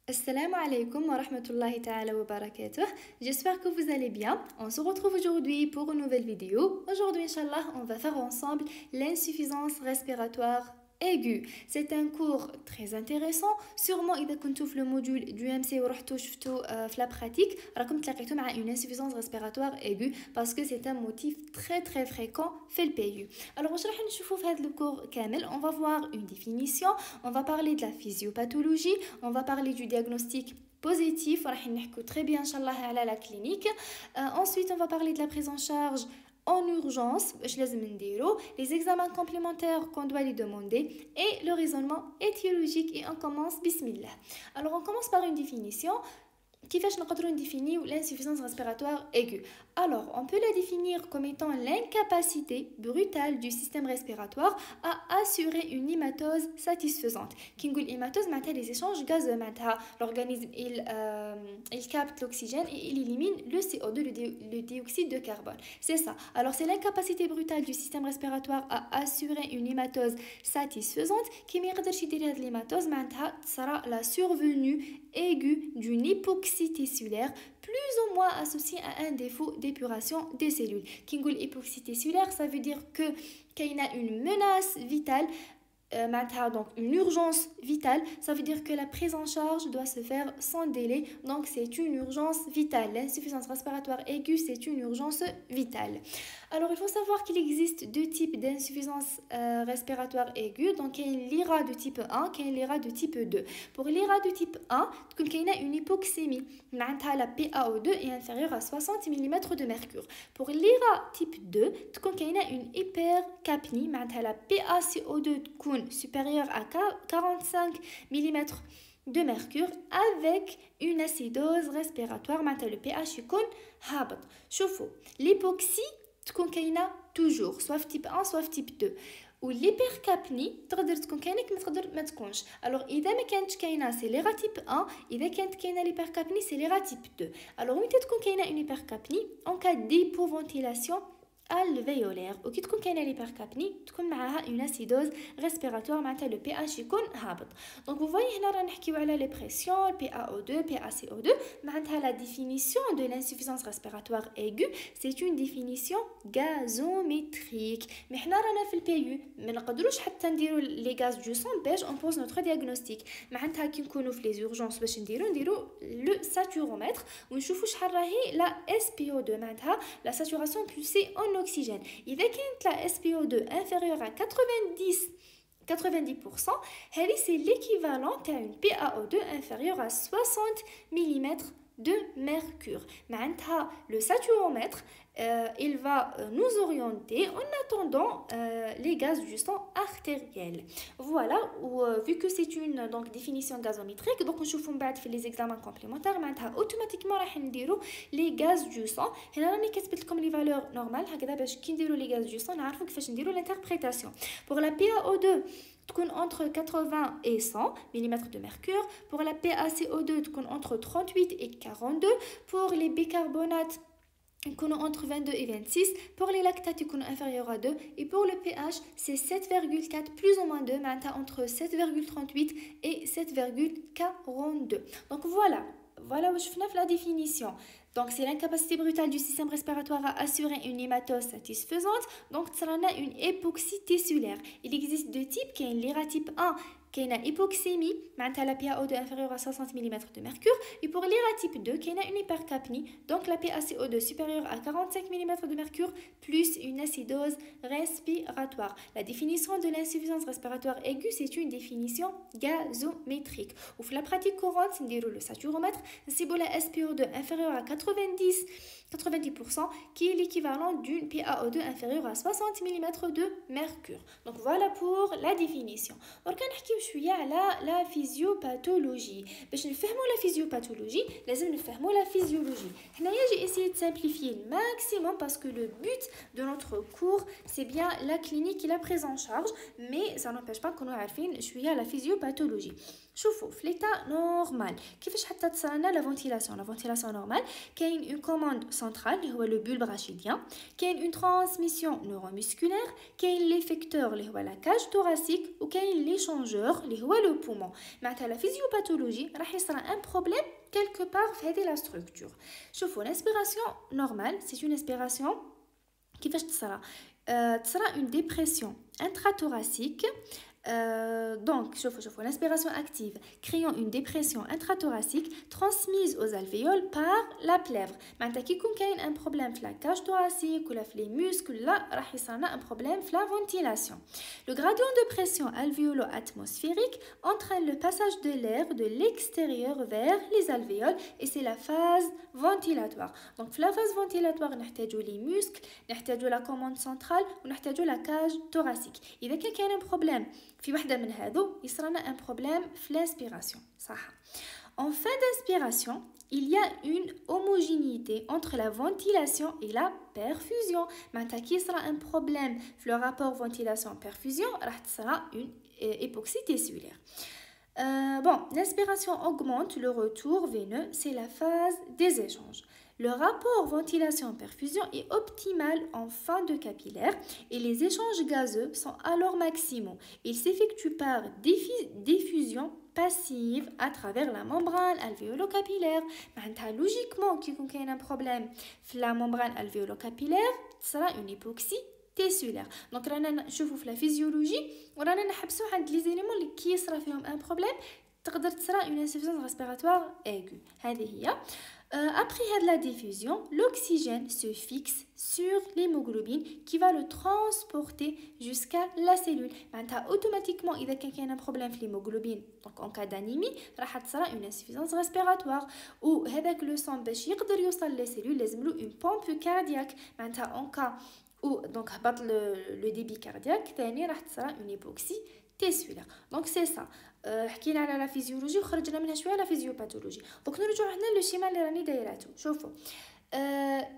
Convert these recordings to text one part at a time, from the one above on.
Assalamu alaikum wa rahmatullahi ta'ala wa barakatuh. J'espère que vous allez bien. On se retrouve aujourd'hui pour une nouvelle vidéo. Aujourd'hui, Inch'Allah, on va faire ensemble l'insuffisance respiratoire aiguë. C'est un cours très intéressant. Sûrement, إذا كنتوا في le module du MC ورحتوا شفتوا في la pratique, راكم تلاقيتوا مع une insuffisance respiratoire aiguë parce que c'est un motif très fréquent في le PU. Alors, واش راح نشوفوا في هذا le cours كامل. On va voir une définition, on va parler de la physiopathologie, on va parler du diagnostic positif, راح نحكوا très bien inchallah على la clinique. Ensuite, on va parler de la prise en charge en urgence, les examens complémentaires qu'on doit lui demander et le raisonnement étiologique. Et on commence bismillah. Alors on commence par une définition. كيفاش نقدروا définir l'insuffisance respiratoire aiguë. Alors, on peut la définir comme étant l'incapacité brutale du système respiratoire à assurer une hématose satisfaisante. Qui dit hématose, c'est les échanges gazeux. L'organisme il capte l'oxygène et il élimine le CO2, le dioxyde de carbone. C'est ça. Alors, c'est l'incapacité brutale du système respiratoire à assurer une hématose satisfaisante. Qui me dire l'hématose, sera la survenue aiguë d'une hypoxie tissulaire plus ou moins associée à un défaut d'épuration des cellules. Qui dit hypoxie tissulaire, ça veut dire qu'il y a une menace vitale, donc une urgence vitale, ça veut dire que la prise en charge doit se faire sans délai, donc c'est une urgence vitale. L'insuffisance respiratoire aiguë, c'est une urgence vitale. Alors il faut savoir qu'il existe deux types d'insuffisance respiratoire aiguë. Donc il y a l'IRA de type 1 et l'IRA de type 2. Pour l'IRA de type 1, il y a une hypoxémie, la PaO2 est inférieure à 60 mm de mercure. Pour l'IRA type 2, il y a une hypercapnie, la PaCO2 est supérieure à 45 mm de mercure avec une acidose respiratoire, le pH est habit. شوفوا l'hypoxie تكون كاينه toujours soit type 1 soit type 2 والليبركابني تقدر تكون كاينه كما تقدر ما تكونش. alors اذا ما كانتش كاينه سي ليغا تيب 1، اذا كانت كاينه ليبركابني سي ليغا تيب 2. alors متى تكون كاينه une hypercapnie en cas d'hypoventilation alvéolaire وكي تكون كاينه ليبركابني تكون معاها une acidose respiratoire معناتها le pH يكون هابط. donc vous voyez هنا راه نحكيو على les pressions PaO2 PaCO2 معناتها la définition de l'insuffisance respiratoire aiguë c'est une définition gazométrique. mais حنا رانا في البيو ما نقدروش حتى نديرو les gaz du sang باش on pose notre diagnostic. معناتها كي نكونوا في les urgences باش نديرو le saturomètre ونشوفوا شحال راهي la SPO2 معناتها la saturation pulsée en oxygène. إذا كانت la SPO2 inférieure à 90%, c'est l'équivalent à une PaO2 inférieure à 60 mm de mercure. Maintenant, le saturomètre, il va nous orienter en attendant les gaz du sang artériel. Voilà, vu que c'est une donc, définition gazométrique, donc on va les examens complémentaires, automatiquement on va les gaz du sang. Et là, on comme les valeurs normales, les gaz du sang, on va l'interprétation. Pour la PaO2, entre 80 et 100 mm de mercure. Pour la PaCO2, entre 38 et 42. Pour les bicarbonates, entre 22 et 26. Pour les lactates, inférieur à 2. Et pour le pH, c'est 7,4 plus ou moins 2, entre 7,38 et 7,42. Donc voilà où je finis la définition. Donc c'est l'incapacité brutale du système respiratoire à assurer une hématose satisfaisante. Donc ça en a une hypoxie tissulaire. Il existe deux types, qui est l'IRA type 1, qui est une hypoxémie, la PaO2 inférieure à 60 mm de mercure, et pour l'IRA type 2, qui est une hypercapnie, donc la PaCO2 supérieure à 45 mm de mercure, plus une acidose respiratoire. La définition de l'insuffisance respiratoire aiguë, c'est une définition gazométrique. Ou la pratique courante, c'est le saturomètre, c'est la SPO2 inférieure à 90%, qui est l'équivalent d'une PaO2 inférieure à 60 mm de mercure. Donc voilà pour la définition. Donc on va parler de la physiopathologie. Pour comprendre la physiopathologie, il faut comprendre la physiologie. J'ai essayé de simplifier le maximum parce que le but de notre cours, c'est bien la clinique et la prise en charge, mais ça n'empêche pas qu'on ait la physiopathologie. شوفوا في l'état normal كيفاش حتى تصرنا la ventilation normale كاين une commande centrale اللي هو le bulbe rachidien كاين une transmission neuromusculaire كاين l'effecteur اللي هو la cage thoracique وكاين l'échangeur اللي هو le poumon معناتها la physiopathologie راح يصرى un problème quelque part في هذه la structure شوفوا l'inspiration normale c'est une inspiration كيفاش تصرى تصرى une dépression intrathoracique donc, l'inspiration active créant une dépression intrathoracique transmise aux alvéoles par la plèvre. Maintenant, qui a un problème de la cage thoracique ou les muscles, là, il y a un problème de la ventilation. Le gradient de pression alvéolo-atmosphérique entraîne le passage de l'air de l'extérieur vers les alvéoles et c'est la phase ventilatoire. Donc, la phase ventilatoire, on a les muscles, on a la commande centrale, on a la cage thoracique. Et dès qu'il y a un problème, في واحدة من هذو يصرنا un problème في l'inspiration صح. En fin d'inspiration, il y a une homogénéité entre la ventilation et la perfusion. معناتها كي يصرى un problème في le rapport ventilation-perfusion راح تصرى une hypoxie tessulaire. Bon, l'inspiration augmente le retour veineux, c'est la phase des échanges. Le rapport ventilation-perfusion est optimal en fin de capillaire et les échanges gazeux sont alors maximaux. Ils s'effectuent par diffusion passive à travers la membrane alvéolo-capillaire. Logiquement, quand il y a un problème dans la membrane alvéolo-capillaire, ce sera une hypoxie tessulaire. Donc, je vous fais la physiologie, on a les éléments qui sont un problème, تقدر تصرى une insuffisance respiratoire aiguë. Après la diffusion, l'oxygène se fixe sur l'hémoglobine qui va le transporter jusqu'à la cellule. Automatiquement, il y a un problème de l'hémoglobine. Donc, en cas d'anémie, راح تصرى une insuffisance respiratoire. Ou هذاك le sang باش يقدر يوصل les cellules لازم له une pompe cardiaque. En cas où donc le débit cardiaque, ثاني راح تصرى une hypoxie tessulaire. Donc c'est ça. حكينا على لا فيزيولوجي وخرجنا منها شويه لا فيزيوباثولوجي. دونك نرجعوا هنا للشيما اللي راني دايراتو. شوفوا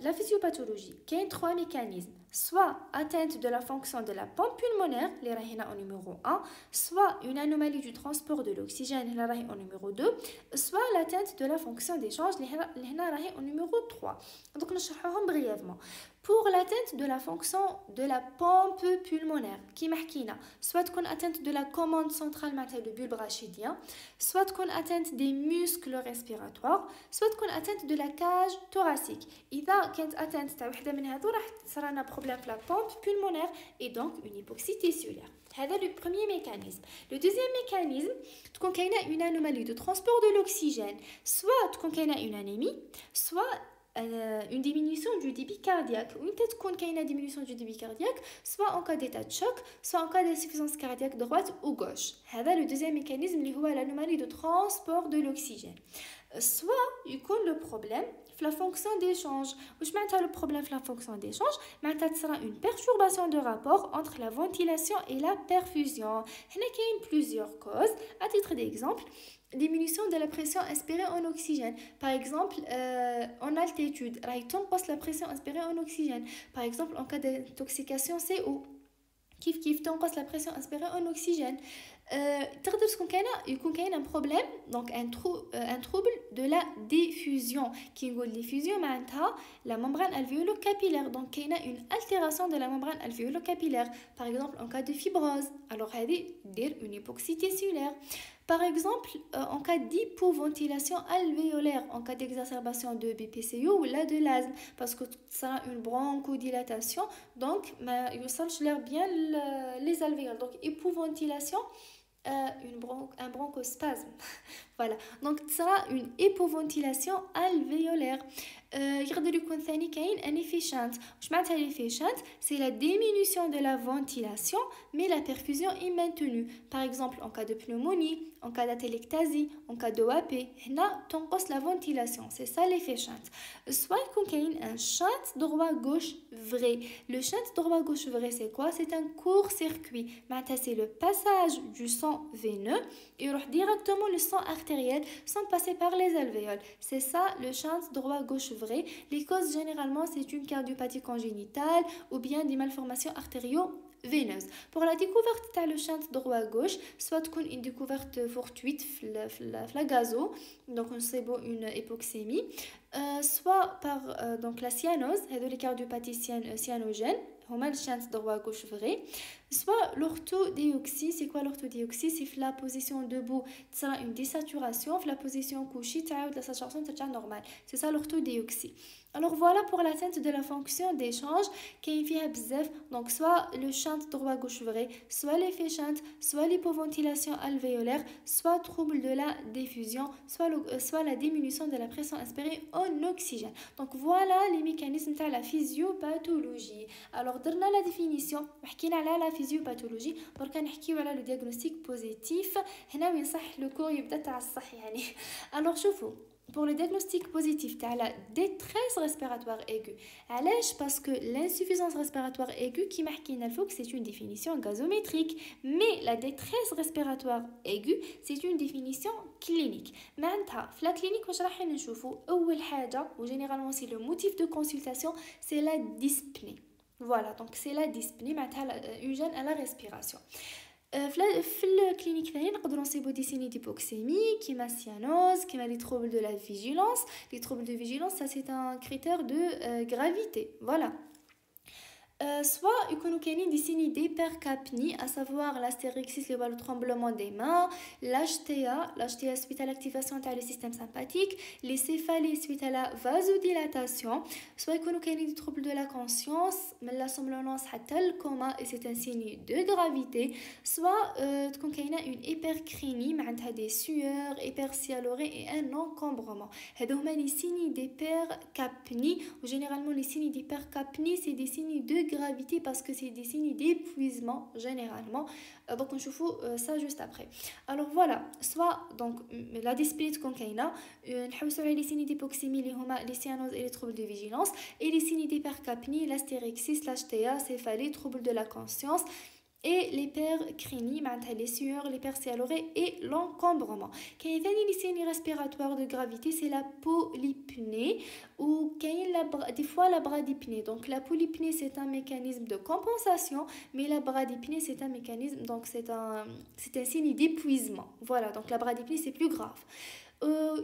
la physiopathologie, il y a trois mécanismes, soit atteinte de la fonction de la pompe pulmonaire, les rahina au numéro 1, soit une anomalie du transport de l'oxygène, les rahina au numéro 2, soit l'atteinte de la fonction d'échange, les rahina au numéro 3. Donc nous cherchons brièvement. Pour l'atteinte de la fonction de la pompe pulmonaire, qui marquina, soit qu'on atteinte de la commande centrale le bulbe rachidien, soit qu'on atteinte des muscles respiratoires, soit qu'on atteinte de la cage thoracique. إذا كانت atteinte تاع وحدة من هذو راح تصير لنا problème في la pompe pulmonaire et donc une hypoxie tessulaire. هذا le premier mécanisme. Le deuxième mécanisme, تكون كاينة une anomalie de transport de l'oxygène, soit تكون كاينة une anémie, soit une diminution du débit cardiaque. Ou peut-être qu'on a une diminution du débit cardiaque, soit en cas d'état de choc, soit en cas d'insuffisance cardiaque droite ou gauche. C'est le deuxième mécanisme qui est l'anomalie de transport de l'oxygène. Soit il y a le problème la fonction d'échange. Qu'est-ce que le problème de la fonction d'échange? Ce sera une perturbation de rapport entre la ventilation et la perfusion. Il y a plusieurs causes. À titre d'exemple, diminution de la pression inspirée en oxygène. Par exemple, en altitude, la pression inspirée en oxygène. Par exemple, en cas d'intoxication CO. كيف تنقص la pression inspirée en oxygène. تقدر يكون كاين un problème donc un trouble de la diffusion كي نقول diffusion معناتها la membrane alvéolo-capillaire donc كاينه une altération de la membrane alvéolo-capillaire par exemple en cas de fibrose alors هذه دير une hypoxie tessulaire. Par exemple, en cas d'hypoventilation alvéolaire, en cas d'exacerbation de BPCO ou là de l'asthme, parce que ça a une bronchodilatation, donc il l'air bien les alvéoles. Donc hypoventilation, un bronchospasme. Voilà. Donc ça a une hypoventilation alvéolaire. يقدر يكون ثاني كاين un effet shunt. واش معناتها l'effet shunt? C'est la diminution de la ventilation mais la perfusion est maintenue. Par exemple en cas de pneumonie, en cas d'atelectasie, en cas d'OAP, هنا تنقص la ventilation. C'est ça l'effet shunt. Soit يكون كاين un shunt droit-gauche vrai. Le shunt droit-gauche vrai c'est quoi? C'est un court-circuit. معناتها c'est le passage du sang veineux et يروح directement le sang artériel sans passer par les alvéoles. C'est ça le shunt droit-gauche vrai. Les causes généralement c'est une cardiopathie congénitale ou bien des malformations veineuse. Pour la découverte de le shunt droit-gauche, soit une découverte fortuite la gazo, donc on sait une hypoxémie, soit par donc la cyanose, les cardiopathie cyanogène, هما le shunt droit-gauche vrai, soit l'orthodéoxie. C'est quoi l'orthodéoxie? C'est la position debout, ça une désaturation, la position couchée, la saturation est normale. C'est ça l'orthodéoxie. Alors voilà pour l'atteinte de la fonction d'échange qui est bzef, donc soit le shunt droit-gauche vrai, soit l'effet shunt, soit l'hypoventilation alvéolaire, soit trouble de la diffusion, soit la diminution de la pression inspirée en oxygène. Donc voilà les mécanismes de la physiopathologie. Alors درنا la définition وحكينا على la physiopathologie. بركا نحكيو على le diagnostic positif. هنا وين صح le cours يبدا تاع الصح يعني. Alors شوفوا pour le diagnostic positif de la détresse respiratoire aiguë. Allez, parce que l'insuffisance respiratoire aiguë qui marque que c'est une définition gazométrique, mais la détresse respiratoire aiguë c'est une définition clinique. Maintenant, la clinique واش راح نشوفوا اول حاجه généralement c'est le motif de consultation, c'est la dyspnée. Voilà, donc c'est la dyspnée معناتها une gêne à la respiration. في الكلينيك ثاني نقدروا نصيبوا دي سيني ديبوكسيمي كيما السيانوز كيما لي troubles de la vigilance. Les troubles de vigilance, ça c'est un critère de gravité. Voilà. Soit يكونوا كاينين دي سيني d'hypercapnie, à savoir l'astérixis, le tremblement des mains, l'HTA suite à l'activation du système sympathique, les céphalées suite à la vasodilatation. Soit يكونوا كاينين des troubles de la conscience, mais la somnolence حتى le coma et c'est un signe de gravité. Soit تكون كاينه une hypercrénie معناتها des sueurs, hypersialorée et un encombrement. هادو هما les signes d'hypercapnie. Généralement les signes d'hypercapnie c'est des signes de gravité parce que c'est des signes d'épuisement généralement. Donc on chauffe ça juste après. Alors voilà, soit donc la dyspnée de cocaïna, les signes d'hypoxémie, les cyanoses et les troubles de vigilance, et les signes d'hypercapnie, l'astérixis, l'HTA, céphalée, troubles de la conscience, et l'hypercrénie, les sueurs, l'hypersialorée et l'encombrement. Quand il y a les signes respiratoires de gravité, c'est la polypnée ou des fois la bradypnée. Donc la polypnée c'est un mécanisme de compensation, mais la bradypnée c'est un mécanisme, donc c'est un signe d'épuisement. Voilà, donc la bradypnée c'est plus grave.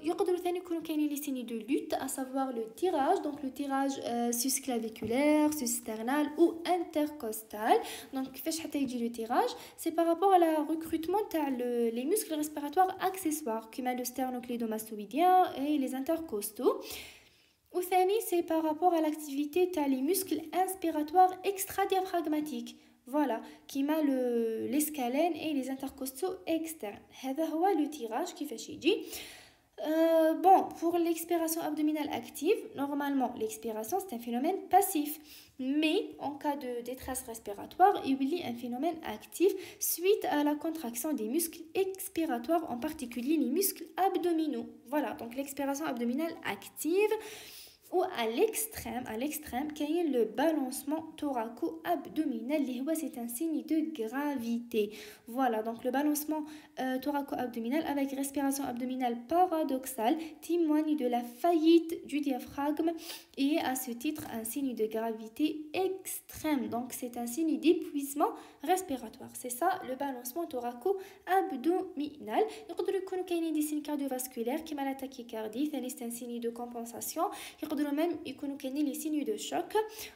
يقدروا ثاني يكونوا كاينين لي سيني دو لوت, à savoir le tirage, donc le tirage susclaviculaire, sussternal ou intercostal. Donc كيفاش حتى يجي le tirage, c'est par rapport à la recrutement تاع les muscles respiratoires accessoires كيما le sternoclédomastoïdien et les intercostaux. Ou ثاني c'est par rapport à l'activité تاع les muscles inspiratoires extradiaphragmatiques. Voilà, qui m'a l'escalène et les intercostaux externes. هذا هو le tirage كيفاش يجي. Bon, pour l'expiration abdominale active, normalement l'expiration c'est un phénomène passif, mais en cas de détresse respiratoire, il y a un phénomène actif suite à la contraction des muscles expiratoires, en particulier les muscles abdominaux. Voilà, donc l'expiration abdominale active. Ou à l'extrême, qu'il y a le balancement thoraco-abdominal, c'est un signe de gravité. Voilà, donc le balancement thoraco-abdominal avec respiration abdominale paradoxale témoigne de la faillite du diaphragme et à ce titre un signe de gravité extrême. Donc c'est un signe d'épuisement respiratoire. C'est ça le balancement thoraco-abdominal. Il y a des signes cardiovasculaires qui sont la tachycardie, c'est un signe de compensation. يقدروا même يكونوا كاينين les signes de choc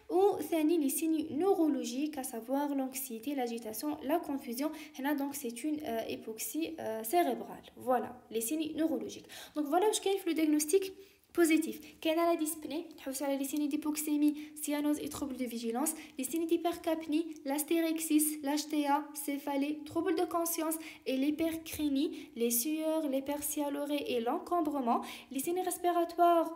ou ثاني les signes neurologiques, à savoir l'anxiété, l'agitation, la confusion. هنا donc c'est une hypoxie cérébrale. Voilà les signes neurologiques. Donc voilà واش كاين في le diagnostic positif. كاين la dyspnée, نحوسوا على les signes d'hypoxémie, cyanose et troubles de vigilance, les signes d'hypercapnie, l'astérixis, l'HTA, céphalée, troubles de conscience et l'hypercrénie, les sueurs, l'hypersialorée et l'encombrement, les signes respiratoires,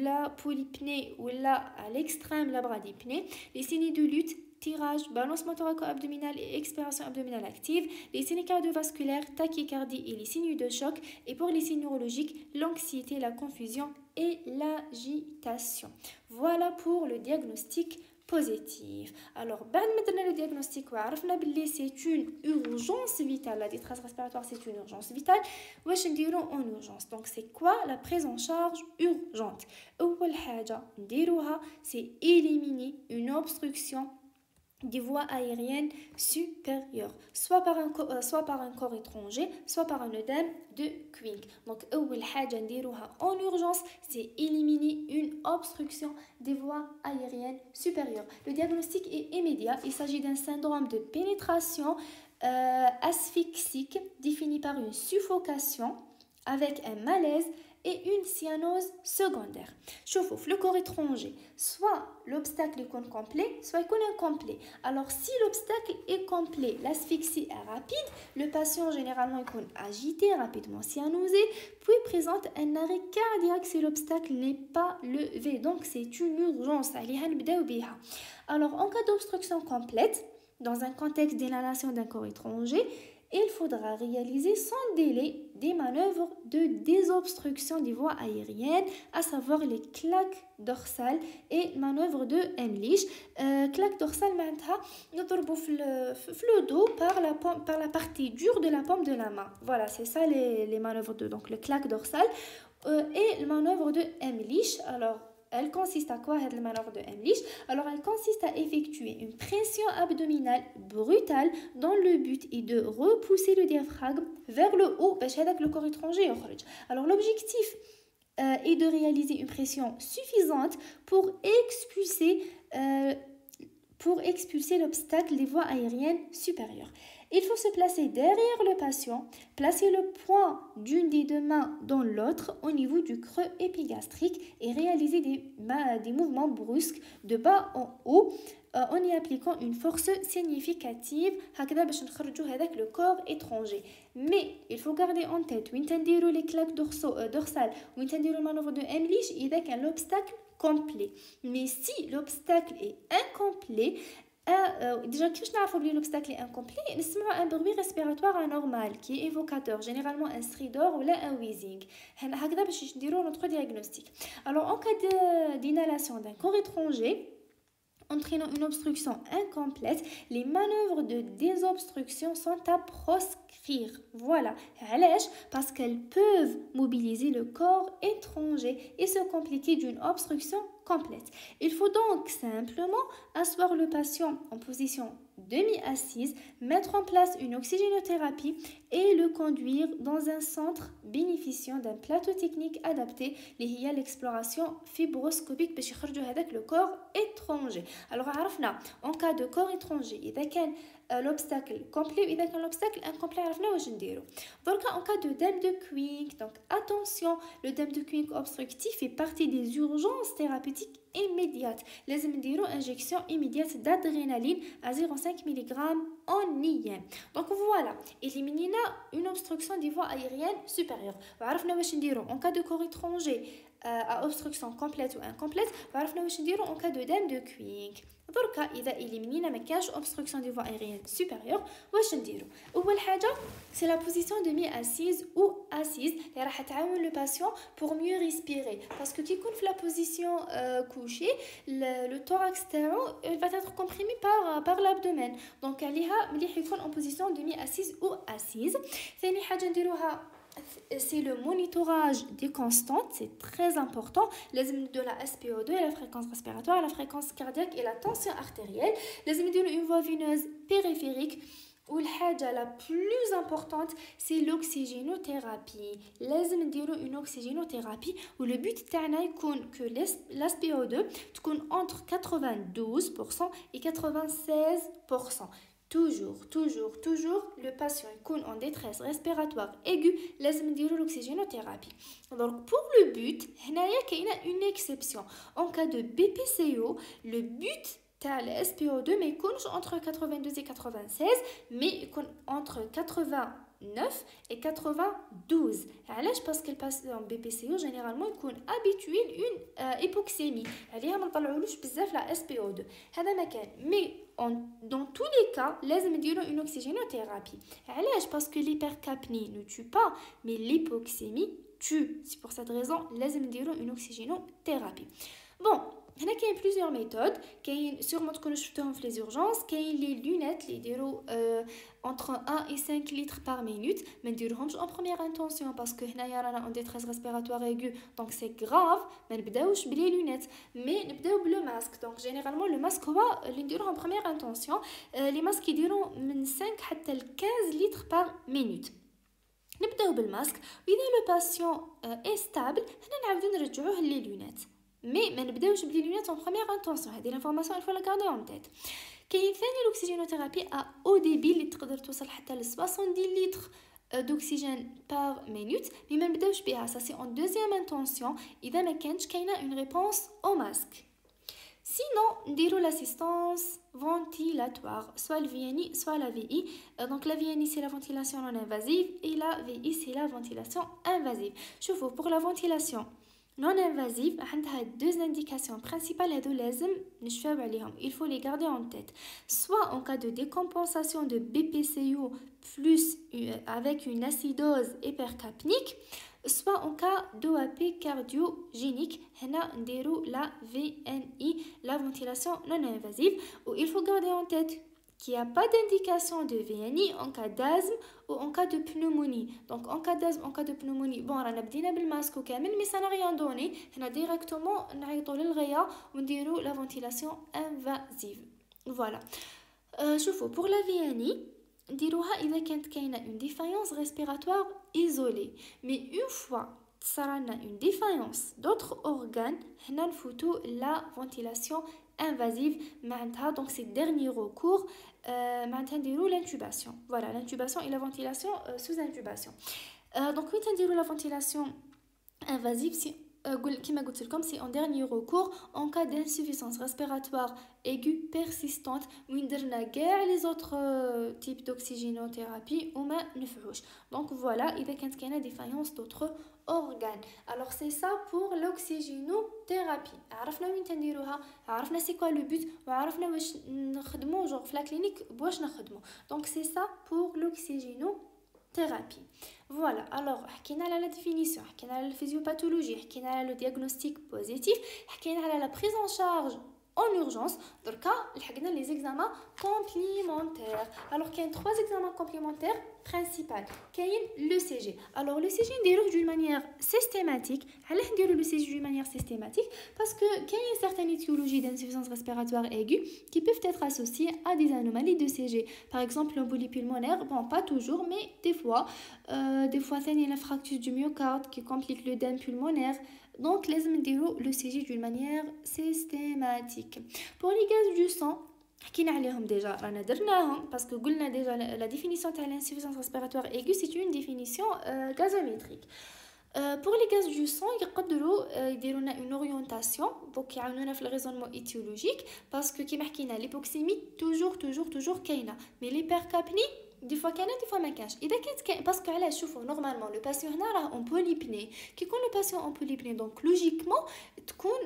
la polypnée ou là à l'extrême la bradypnée, les signes de lutte, tirage, balancement thoraco-abdominal et expiration abdominale active, les signes cardiovasculaires, tachycardie et les signes de choc, et pour les signes neurologiques, l'anxiété, la confusion et l'agitation. Voilà pour le diagnostic positif. Alors, maintenant le diagnostic, c'est une urgence vitale. La détresse respiratoire, c'est une urgence vitale. Wesh نديرو en urgence. Donc, c'est quoi la prise en charge urgente? أول حاجة نديروها, c'est éliminer une obstruction des voies aériennes supérieures, soit par un corps étranger, soit par un œdème de Quincke. Donc, أول حاجة نديروها en urgence, c'est éliminer une obstruction des voies aériennes supérieures. Le diagnostic est immédiat. Il s'agit d'un syndrome de pénétration asphyxique défini par une suffocation avec un malaise et une cyanose secondaire. شوفوا في le corps étranger, soit l'obstacle est complet, soit il est incomplet. Alors si l'obstacle est complet, l'asphyxie est rapide, le patient généralement est agité, rapidement cyanosé, puis présente un arrêt cardiaque si l'obstacle n'est pas levé. Donc c'est une urgence. Alors en cas d'obstruction complète, dans un contexte d'inhalation d'un corps étranger, il faudra réaliser sans délai des manœuvres de désobstruction des voies aériennes, à savoir les claques dorsales et manœuvres de Heimlich. Claque dorsale, نضربوا في le dos par la partie dure de la paume de la main. Voilà, c'est ça les manœuvres de donc le claque dorsale et le manœuvre de Heimlich. Alors elle consiste à quoi cette manœuvre de Heimlich? Alors elle consiste à effectuer une pression abdominale brutale dont le but est de repousser le diaphragme vers le haut باش هذاك le corps étranger يخرج. Alors l'objectif est de réaliser une pression suffisante pour expulser l'obstacle des voies aériennes supérieures. Il faut se placer derrière le patient, placer le poing d'une des deux mains dans l'autre au niveau du creux épigastrique et réaliser des mouvements brusques de bas en haut en y appliquant une force significative هكذا باش نخرجوا هذاك le corps étranger. Mais il faut garder en tête وين تنديروا les claques dorsales وين تنديروا المانوفر de Heimlich إذا كان l'obstacle complet. Mais si l'obstacle est incomplet, déjà كيفاش نعرفوا بلي l'obstacle est incomplet؟ نسمعوا un bruit respiratoire anormal qui est évocateur, généralement un stridor ou là un wheezing. هكذا باش نديروا notre diagnostic. Alors en cas d'inhalation d'un corps étranger entraînant une obstruction incomplète, les manœuvres de désobstruction sont à proscrire. Voilà. Parce qu'elles peuvent mobiliser le corps étranger et se compliquer d'une obstruction complète. Il faut donc simplement asseoir le patient en position demi-assise, mettre en place une oxygénothérapie et le conduire dans un centre bénéficiant d'un plateau technique adapté, l'exploration fibroscopique باش يخرجوا هذاك le corps étranger. Alors عرفنا en cas de corps étranger إذا كان l'obstacle complet وإذا كان l'obstacle incomplet عرفنا واش نديرو. Donc en cas de dème de Quincke, donc attention, le dème de Quincke obstructif fait partie des urgences thérapeutiques immédiates. لازم نديرو injection immédiate d'adrénaline à 0,5 mg en IM. Donc voilà, éliminina une obstruction des voies aériennes supérieures. وعرفنا واش نديرو en cas de corps étranger à obstruction complète ou incomplète. وعرفنا واش نديرو en cas de dème de Quincke. دركا اذا éliminina ما كانش obstruction des voies aériennes supérieures واش نديرو؟ اول حاجه c'est la position demi assise ou assise اللي راح تعاون le patient pour mieux respirer parce que كي يكون في la position couchée le thorax تاعو va être comprimé par l'abdomen. Donc عليها مليح يكون en position demi assise ou assise. ثاني حاجه نديروها c'est le monitorage des constantes, c'est très important. لازم نديرو la SpO2, la fréquence respiratoire, la fréquence cardiaque et la tension artérielle. لازم نديرو une voie veineuse périphérique. والحاجة la plus importante c'est l'oxygénothérapie. لازم نديرو une oxygénothérapie où le but تاعنا يكون que la SpO2 تكون entre 92% et 96%. Toujours, le patient est en détresse respiratoire aiguë, لازم نديرو l'oxygénothérapie. Donc pour le but, هنايا كاينه une exception. En cas de BPCO, le but تاع la SpO2 ما يكونش entre 92 et 96, mais يكون entre 89 et 92. علاش؟ parce que le patient BPCO généralement يكون habitué une hypoxémie. عليها ما نطلعولوش بزاف la SpO2. هذا ما كان. Mais dans tous les cas, لازم نديرو une oxygénothérapie. علاش؟ parce que l'hypercapnie ne tue pas, mais l'hypoxémie tue. C'est pour cette raison لازم نديرو une oxygénothérapie. Bon, هنا كاين plusieurs méthodes. كاين sûrement تكونوا شفتوهم في les urgences. كاين les lunettes اللي يديروا entre 1 et 5 litres par minute. ما نديروهمش en première intention parce que هنايا رانا en détresse respiratoire aiguë, donc c'est grave. ما نبداوش بلي lunettes, mais نبداو بلو ماسك. donc généralement le masque هو اللي نديروه en première intention. les masques يديروا من 5 حتى ل 15 litres par minute. نبداو بالماسك، واذا لو باسيون est stable هنا نعاودو نرجعوه لي lunettes. مي ما نبداوش بلي لونيت اون بروميير انتونسيون. هذه لانفورماسيون الفو لا غاردي اون تيت. كاين ثاني الاكسجينوثيرابي ا او ديبي اللي تقدر توصل حتى ل 70 لتر دوكسيجين بار مينوت، مي ما نبداوش بها. سا سي اون دوزيام انتونسيون اذا ما كانش كاينه اون ريبونس او ماسك. Sinon, نديرو l'assistance ventilatoire, soit le VNI, soit la VI. Donc la VNI c'est la ventilation non invasive et la VI c'est la ventilation invasive. شوفوا pour la ventilation non invasive عندها deux indications principales هادو لازم نشفاو عليهم. Il faut les garder en tête. Soit en cas de décompensation de BPCO plus avec une acidose hypercapnique, soit en cas d'OAP cardiogénique. هنا نديرو la VNI, la ventilation non invasive. Ou il faut garder en tête qu'il n'y a pas d'indication de VNI en cas d'asthme ou en cas de pneumonie. Donc en cas d'asthme, en cas de pneumonie, bon رانا بدينا بالماسك وكامل mais ça n'a rien donné. هنا directement نعيطوا للغيا ونديروا la ventilation invasive. Voilà. شوفوا pour la VNI نديروها إذا كانت كاينة une défaillance respiratoire isolée. Mais une fois صارنا une défaillance d'autres organes هنا نفوتوا la ventilation invasive معناتها. donc c'est dernier recours. معناتها نديروا l'intubation. voilà, l'intubation et la ventilation sous intubation. donc وين تنديروا la ventilation invasive si كما قلت لكم c'est en dernier recours en cas d'insuffisance respiratoire aiguë persistante وين درنا كاع les autres types d'oxygénothérapie وما نفعوش. donc voilà إذا كانت كاينه défaillance d'autres organes. alors c'est ça pour l'oxygénothérapie. عرفنا وين تنديروها، عرفنا c'est quoi le but وعرفنا واش نخدمو genre في لا كلينيك بواش نخدمو. donc c'est ça pour l'oxygénothérapie. Voilà, alors حكينا على la définition, حكينا على الفيزيوباثولوجي، حكينا على le diagnostic positif، حكينا على la prise en charge en urgence. دركا لحقنا les examens complémentaires. alors كاين 3 examens complémentaires principaux. كاين le CG. alors le CG نديروه d'une manière systématique. علاه نديرو le CG d'une manière systématique parce que كاين certaines étiologies d'insuffisance respiratoire aiguë qui peuvent être associées à des anomalies de CG. par exemple l'embolie pulmonaire, bon pas toujours mais des fois ثاني l'infarctus du myocarde qui complique l'œdème pulmonaire. donc لازم نديرو le CG d'une manière systématique. pour les gaz du sang حكينا عليهم ديجا رانا درناهم باسكو قلنا ديجا لا ديفينيسيون تاع l'insuffisance respiratoire aiguë c'est une définition gazométrique. pour les gaz du sang يقدروا يديروا لنا une orientation donc يعاونونا في الريزونمون ايتيولوجيك باسكو كيما حكينا ليبوكسيمي toujours كاينه mais l'hypercapnie دي فوا كاينه دي فوا ما كانش. اذا كانت باسكو علاش شوفوا نورمالمون لو باسيون هنا راه اون بوليبني كي يكون لو باسيون اون بوليبني دونك لوجيكمون تكون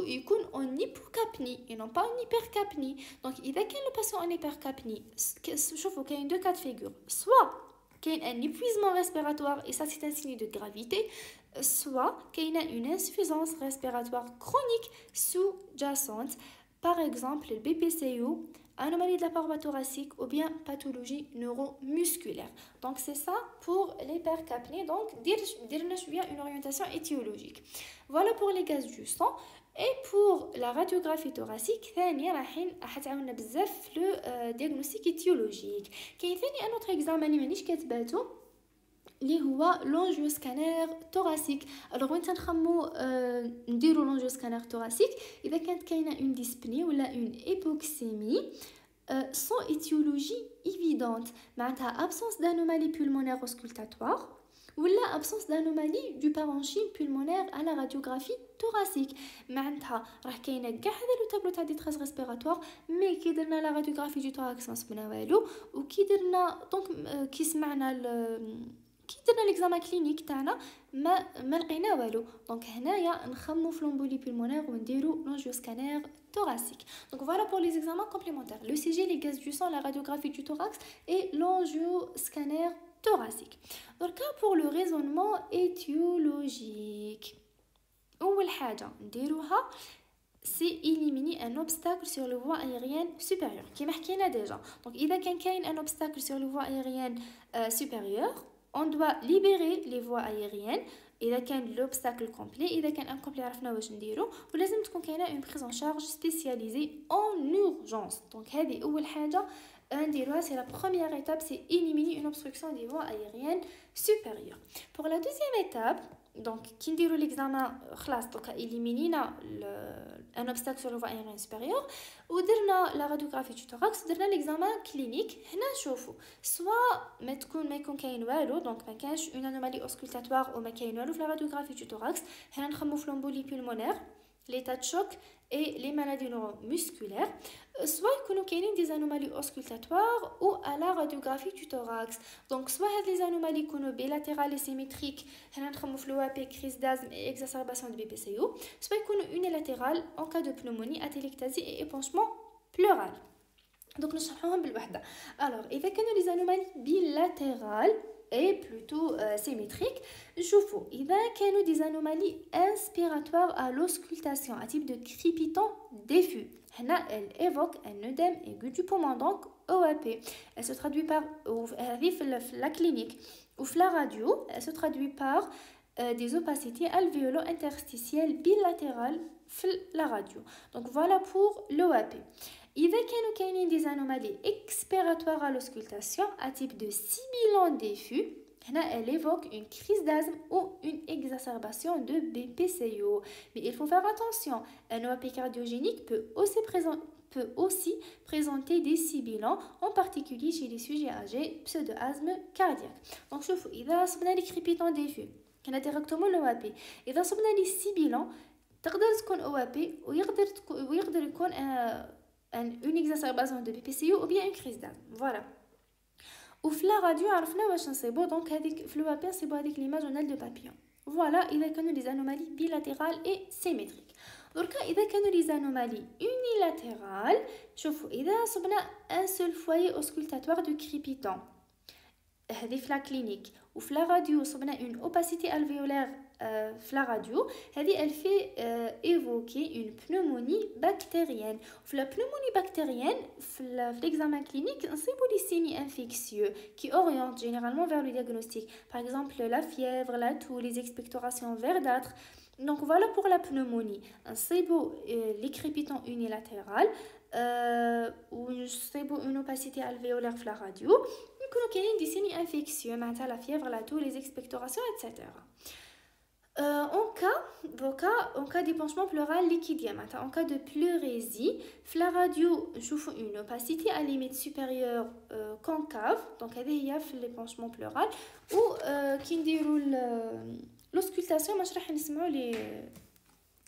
يكون اون هيبوكابني اي نون با اون هيبركابني. دونك اذا كان لو باسيون اون هيبركابني شوفوا كاين دو كا دو فيغور soit كاين un épuisement respiratoire et ça c'est un signe de gravité, soit كاينه une insuffisance respiratoire chronique sous-jacente, par exemple le BPCO, anomalie de la paroi thoracique ou bien pathologie neuromusculaire. donc c'est ça pour l'hypercapnie. donc dirna شويه une orientation étiologique. voilà pour les gaz du sang. et pour la radiographie thoracique ثاني راحين حتعاوننا بزاف في لو diagnostic étiologique. كاين ثاني un autre examen اللي مانيش كاتباتو اللي هو لونجيو سكانير thoracique. alors وين تنخمو نديرو لونجيو سكانير thoracique اذا كانت كاينه اون ديسبني ولا اون ايبوكسيمي sans étiologie évidente معناتها absence d'anomalie pulmonaire auscultatoire ولا absence d'anomalie du parenchyme pulmonaire à la radiographie thoracique. معناتها راه كاينه كاع هذا لو تابلو تاع ديتريس ريسبيراتوار مي كي درنا لا راديوغرافي دو توراكس ما صبنا والو وكي درنا دونك كي سمعنا كي درنا ليكزامان كلينيك تاعنا ما لقينا والو. دونك هنايا نخمو في لومبولي بولمونير ونديرو لونجيو سكانير thoracique. donc voilà pour les examens complémentaires, le CG, les gaz du sang, la radiographie du thorax et l'angioscanner thoracique. donc pour le raisonnement étiologique اول حاجه نديروها c'est éliminer un obstacle sur la voie aérienne supérieure qui حكينا déjà. Donc إذا كان un obstacle sur la voie aérienne supérieure, on doit libérer les voies aériennes. إذا كان l'obstacle complet, إذا كان incomplet عرفنا واش نديرو، ولازم تكون كاينه une prise en charge spécialisée en urgence. Donc هذه أول حاجة نديروها، c'est la première étape, c'est éliminer une obstruction des voies aériennes supérieures. Pour la deuxième étape, donc كي نديرو l'examen خلاص دوكا éliminina un obstacle sur la voie aérienne supérieure ودرنا la radiographie du thorax، درنا l'examen clinique. هنا نشوفوا soit ما يكون كاين والو، دونك ما كانش une anomalie auscultatoire ou ما كاين والو في la radiographie du thorax. هنا نخمو في l'embolie pulmonaire، l'état de choc et les maladies neuromusculaires. Soit يكونوا كاينين des anomalies auscultatoires ou à la radiographie du thorax. Donc soit هاد les anomalies يكونوا bilatérales et symétriques، هنا نخمو في l'OAP, crise d'asthme et exacerbation de BPCO. soit يكونوا unilatérales en cas de pneumonie, atelectasie et épanchement pleural. Donc نشرحوهم بالوحده. Alors إذا كانوا les anomalies bilatérales et plutôt symétriques، نشوفوا إذا كانوا des anomalies inspiratoires à l'auscultation à type de crépitant diffus. هنا elle évoque un œdème aigu du poumon, donc OAP. Elle se traduit par la clinique ou la radio, elle se traduit par des opacités alvéolo-interstitielles bilatérales la radio. Donc voilà pour l'OAP. إذا كانوا كاينين des anomalies expiratoires à l'auscultation à type de sibilant diffus، هنا elle évoque une crise d'asthme ou une exacerbation de BPCO. Mais il faut faire attention, un OAP cardiogénique peut aussi présenter des sibilants, en particulier chez les sujets âgés pseudo-asthme cardiaque. Donc شوفوا إذا صبنا لي crépitants diffus كنا directement l'OAP، إذا صبنا لي sibilants تقدر تكون OAP ويقدر يكون une exacerbation de BPCO ou bien une crise d'asthme. Voilà. وفي la radio عرفنا واش نصيبو، دونك هذيك في l'OAP نصيبو هذيك l'image de papillon. Voilà إذا كانوا les anomalies bilatérales et symétriques. دركا إذا كانوا les anomalies unilatérales، شوفوا إذا صبنا un seul foyer auscultatoire de crépitant، هذه في la clinique، وفي la radio صبنا une opacité alvéolaire في la radio، هذه elle fait évoquer une pneumonie bactérienne. في la pneumonie bactérienne في l'examen clinique نصيبوا les signes infectieux qui orientent généralement vers le diagnostic, par exemple la fièvre, la toux, les expectorations verdâtres. Donc voilà pour la pneumonie. نصيبوا les crépitants unilatérales ونصيبوا une opacité alvéolaire في la radio، يكونوا كاينين des signes infectieux معناتها la fièvre, la toux, les expectorations, etc. En cas d'épanchement pleural liquidien, en cas de pleurésie, la radio نشوفوا une opacité à limite supérieure concave، donc هذه هي في l'épanchement pleural. و كي نديروا l'auscultation ماش راح نسمعوا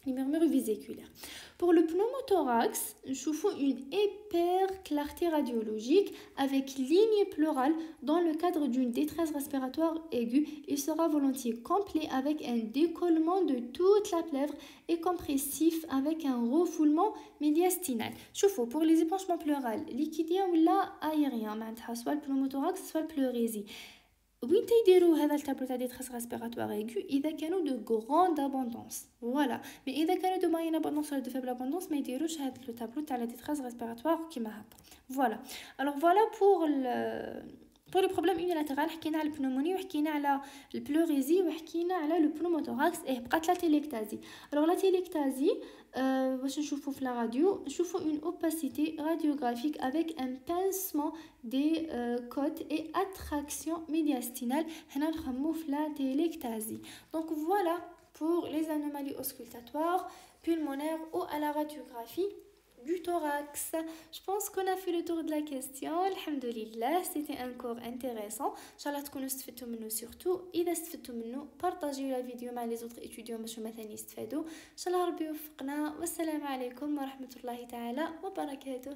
les murmures vésiculaires. Pour le pneumothorax, nous avons une hyperclarté radiologique avec ligne pleurale dans le cadre d'une détresse respiratoire aiguë. Il sera volontiers complet avec un décollement de toute la plèvre et compressif avec un refoulement médiastinal. Pour les épanchements pleurales liquidiens ou aériens, soit le pneumothorax, soit le pleurésie. وين تيديروا هذا التابلو تاع ديتريس ريسبيراتوار ايغو؟ اذا كانوا دو غروند ابوندونس، فوالا. مي اذا كانوا دو موين ابوندونس ولا دو فيبل ابوندونس ما يديروش هذا لو تابلو تاع لا ديتريس ريسبيراتوار كيما هكا. فوالا. الوغ فوالا pour les problèmes unilatérales حكينا على البنوموني وحكينا على البلوريزي وحكينا على لو بنوموثوراكس. بقات لا تيليكتازي. الوغ لا تيليكتازي واش نشوفوا في لا راديو؟ نشوفوا une opacité radiographique avec un pincement des côtes et attraction médiastinale. هنا نخمو في لا تيليكتازي. Donc voilà pour les anomalies auscultatoires pulmonaires ou à la radiographie du thorax. Je pense qu'on a fait le tour de la question. Alhamdulillah, c'était un cours intéressant. Inch'Allah تكونوا استفدتوا منه surtout. إذا استفدتوا منه partagez la vidéo مع les autres étudiants باش هما ثاني يستفادوا. إن شاء الله ربي يوفقنا. والسلام عليكم ورحمة الله تعالى وبركاته.